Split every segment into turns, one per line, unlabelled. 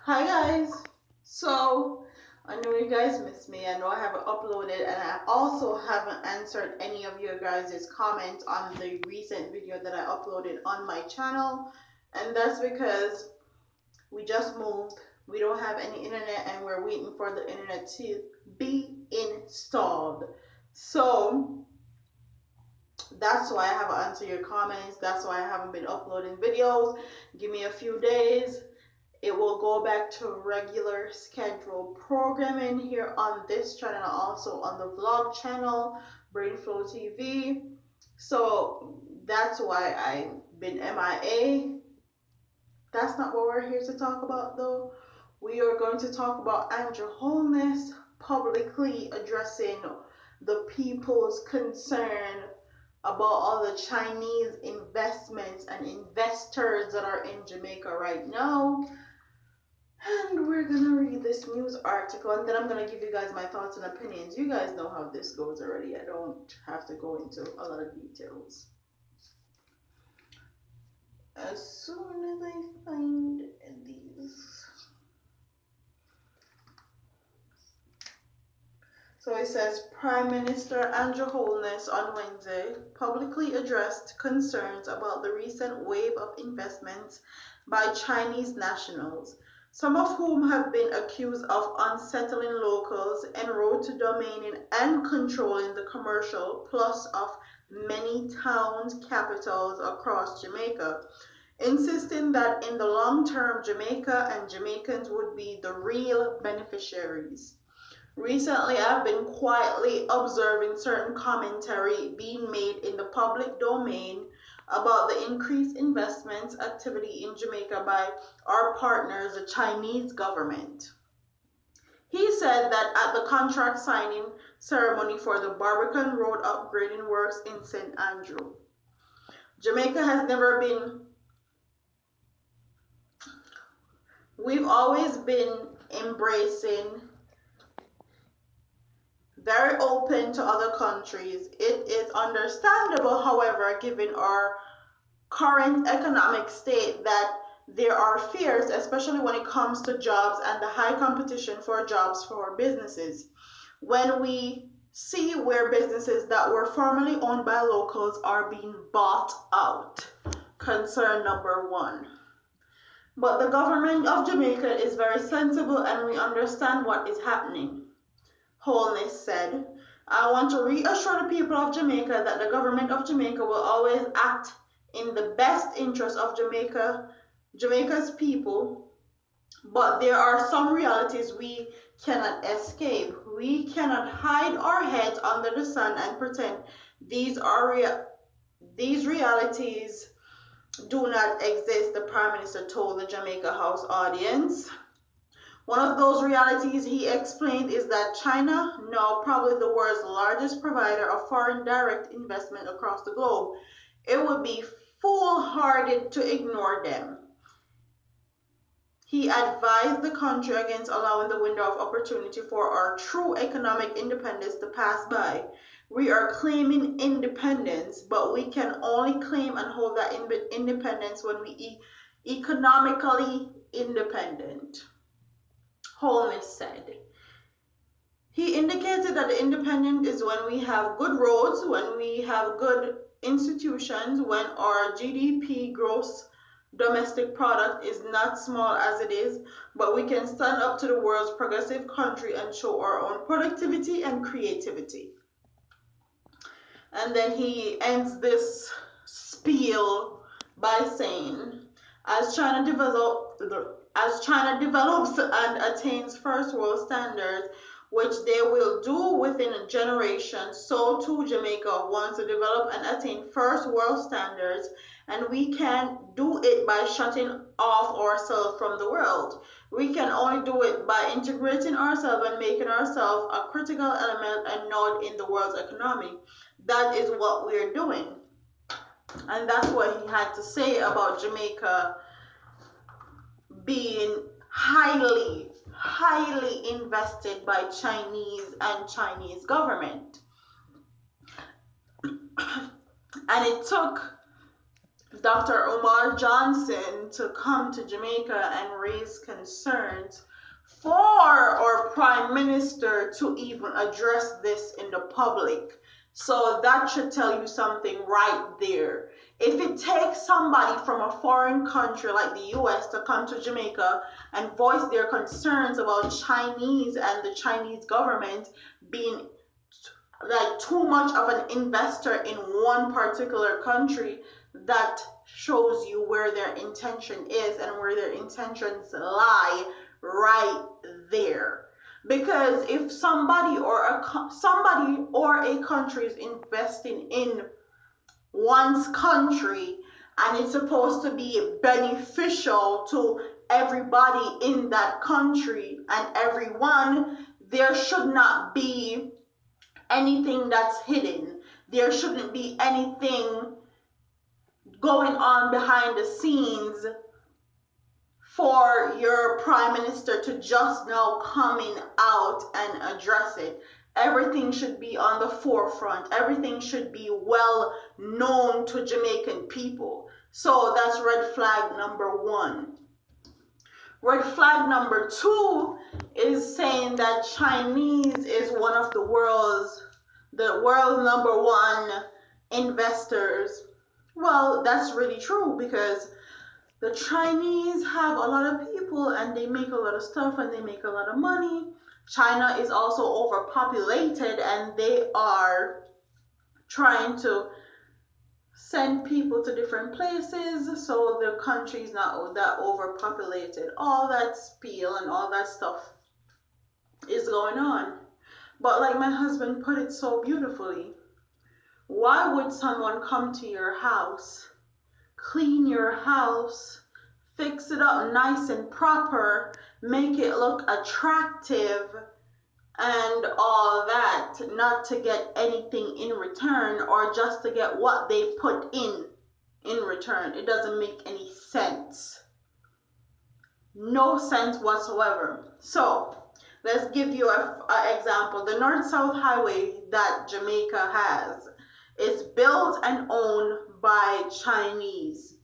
Hi guys. So I know you guys missed me. I know I haven't uploaded and I also haven't answered any of your guys' comments on the recent video that I uploaded on my channel. And that's because we just moved. We don't have any internet and we're waiting for the internet to be installed. So that's why I haven't answered your comments. That's why I haven't been uploading videos. Give me a few days. It will go back to regular scheduled programming here on this channel, also on the vlog channel, Brainflow TV. So that's why I've been MIA. That's not what we're here to talk about though. We are going to talk about Andrew Holness publicly addressing the people's concern about all the Chinese investments and investors that are in Jamaica right now. And we're gonna read this news article and then I'm gonna give you guys my thoughts and opinions. You guys know how this goes already. I don't have to go into a lot of details. As soon as I find these. So it says Prime Minister Andrew Holness on Wednesday publicly addressed concerns about the recent wave of investments by Chinese nationals, some of whom have been accused of unsettling locals en route to domaining and controlling the commercial plus of many towns capitals across Jamaica, insisting that in the long term Jamaica and Jamaicans would be the real beneficiaries. Recently, I've been quietly observing certain commentary being made in the public domain about the increased investment activity in Jamaica by our partners, the Chinese government. He said that at the contract signing ceremony for the Barbican Road upgrading works in St. Andrew, Jamaica has never been, we've always been embracing, very open to other countries. It is understandable, however, given our current economic state, that there are fears, especially when it comes to jobs and the high competition for jobs for businesses. When we see where businesses that were formerly owned by locals are being bought out. Concern number one. But the government of Jamaica is very sensible and we understand what is happening, Holness said. I want to reassure the people of Jamaica that the government of Jamaica will always act in the best interest of Jamaica's people, but there are some realities we cannot escape. We cannot hide our heads under the sun and pretend these realities do not exist, the Prime Minister told the Jamaica House audience. One of those realities, he explained, is that China, now probably the world's largest provider of foreign direct investment across the globe, it would be foolhardy to ignore them. He advised the country against allowing the window of opportunity for our true economic independence to pass by. We are claiming independence, but we can only claim and hold that independence when we economically independent, Holmes said. He indicated that the independent is when we have good roads, when we have good institutions, when our GDP, gross domestic product, is not small as it is, but we can stand up to the world's progressive country and show our own productivity and creativity. And then he ends this spiel by saying, as China develops and attains first world standards, which they will do within a generation, so too Jamaica wants to develop and attain first world standards, and we can do it by shutting off ourselves from the world. We can only do it by integrating ourselves and making ourselves a critical element and node in the world's economy. That is what we're doing. And that's what he had to say about Jamaica being highly invested by Chinese and Chinese government. And it took Dr. Umar Johnson to come to Jamaica and raise concerns for or Prime Minister to even address this in the public. So that should tell you something right there. If it takes somebody from a foreign country like the US to come to Jamaica and voice their concerns about Chinese and the Chinese government being like too much of an investor in one particular country, that shows you where their intention is and where their intentions lie right there. Because if somebody or a country is investing in one's country and it's supposed to be beneficial to everybody in that country and everyone, there should not be anything that's hidden. There shouldn't be anything going on behind the scenes for your prime minister to just now coming out and address it. Everything should be on the forefront. Everything should be well known to Jamaican people. So that's red flag number one. Red flag number two is saying that Chinese is one of the world's number one investors. Well, that's really true because the Chinese have a lot of people and they make a lot of stuff and they make a lot of money. China is also overpopulated and they are trying to send people to different places so the country is not that overpopulated. All that spiel and all that stuff is going on. But like my husband put it so beautifully, why would someone come to your house, clean your house, fix it up nice and proper, make it look attractive and all that, not to get anything in return or just to get what they put in return? It doesn't make any sense. No sense whatsoever. So let's give you an example. The North-South Highway that Jamaica has is built and owned by Chinese.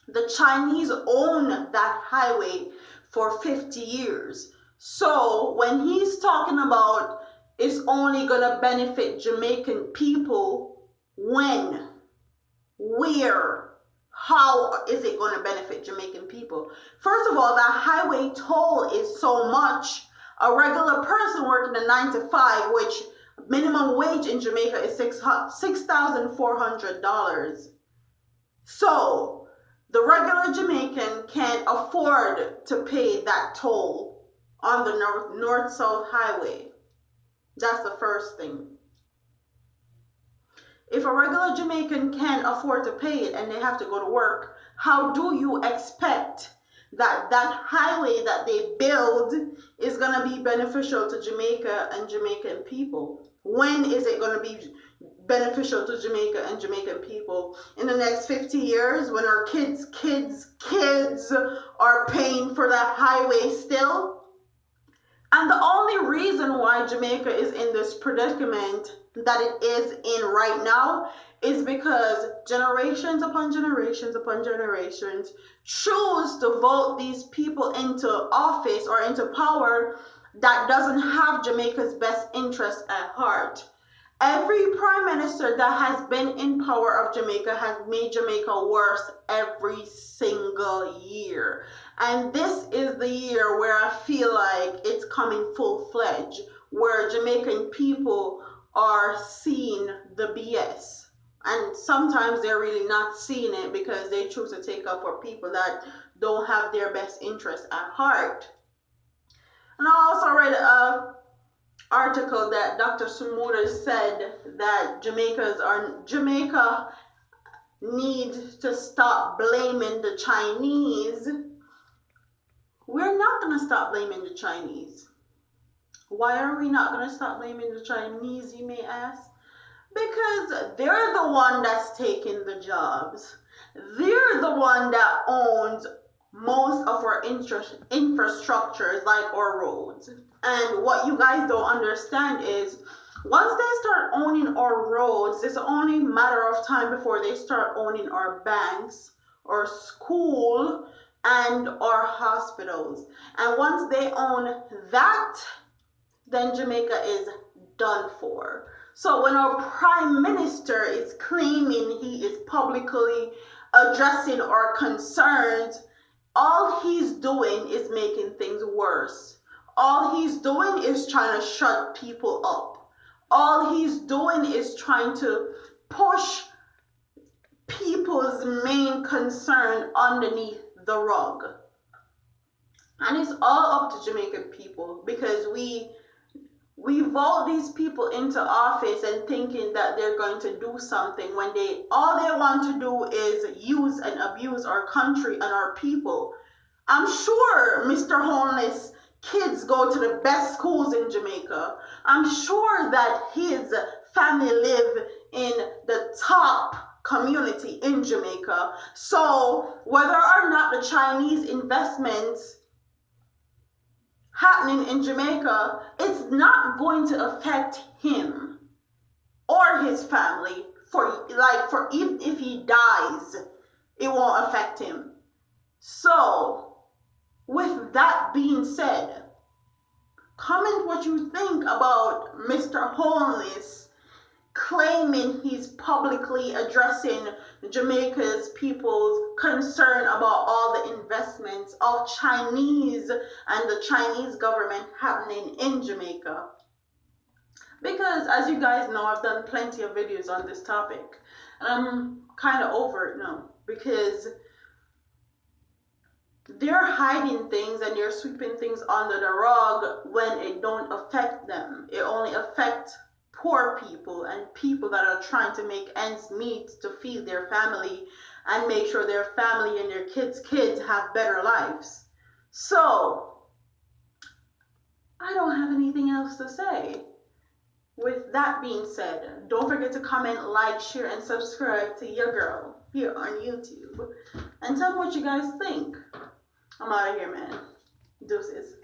The Chinese own that highway for 50 years. So when he's talking about it's only going to benefit Jamaican people, when, where, how is it going to benefit Jamaican people? First of all, that highway toll is so much. A regular person working a 9 to 5, which minimum wage in Jamaica is $6,400. So the regular Jamaican can't afford to pay that toll on the north-south highway. That's the first thing. If a regular Jamaican can't afford to pay it and they have to go to work, how do you expect that that highway that they build is going to be beneficial to Jamaica and Jamaican people? When is it going to be beneficial to Jamaica and Jamaican people? In the next 50 years when our kids are paying for that highway still? And the only reason why Jamaica is in this predicament that it is in right now is because generations upon generations upon generations choose to vote these people into office or into power that doesn't have Jamaica's best interest at heart. Every prime minister that has been in power of Jamaica has made Jamaica worse every single year. And this is the year where I feel like it's coming full-fledged, where Jamaican people are seeing the BS. And sometimes they're really not seeing it because they choose to take up for people that don't have their best interest at heart. And I also read a article that Dr. Sumuda said that Jamaica needs to stop blaming the Chinese. We're not going to stop blaming the Chinese. Why are we not going to stop blaming the Chinese, you may ask? Because they're the one that's taking the jobs. They're the one that owns most of our infrastructures, like our roads. And what you guys don't understand is Once they start owning our roads, it's only a matter of time before they start owning our banks, our school, and our hospitals. And once they own that, then Jamaica is done for. So when our prime minister is claiming he is publicly addressing our concerns, all he's doing is making things worse. All he's doing is trying to shut people up. All he's doing is trying to push people's main concern underneath the rug. And it's all up to Jamaican people, because we vote these people into office and thinking that they're going to do something when all they want to do is use and abuse our country and our people. I'm sure Mr. Homeless kids go to the best schools in Jamaica. I'm sure that his family live in the top community in Jamaica. So whether or not the Chinese investments happening in Jamaica, it's not going to affect him or his family for even if he dies, it won't affect him. So with that being said, comment what you think about Mr. Homeless claiming he's publicly addressing Jamaica's people's concern about all the investments of Chinese and the Chinese government happening in Jamaica. Because as you guys know, I've done plenty of videos on this topic, and I'm kind of over it now, because they're hiding things and they're sweeping things under the rug when it don't affect them. It only affects poor people and people that are trying to make ends meet to feed their family and make sure their family and their kids have better lives. So I don't have anything else to say. With that being said, don't forget to comment, like, share, and subscribe to your girl here on YouTube. And tell me what you guys think. I'm out of here, man. Deuces.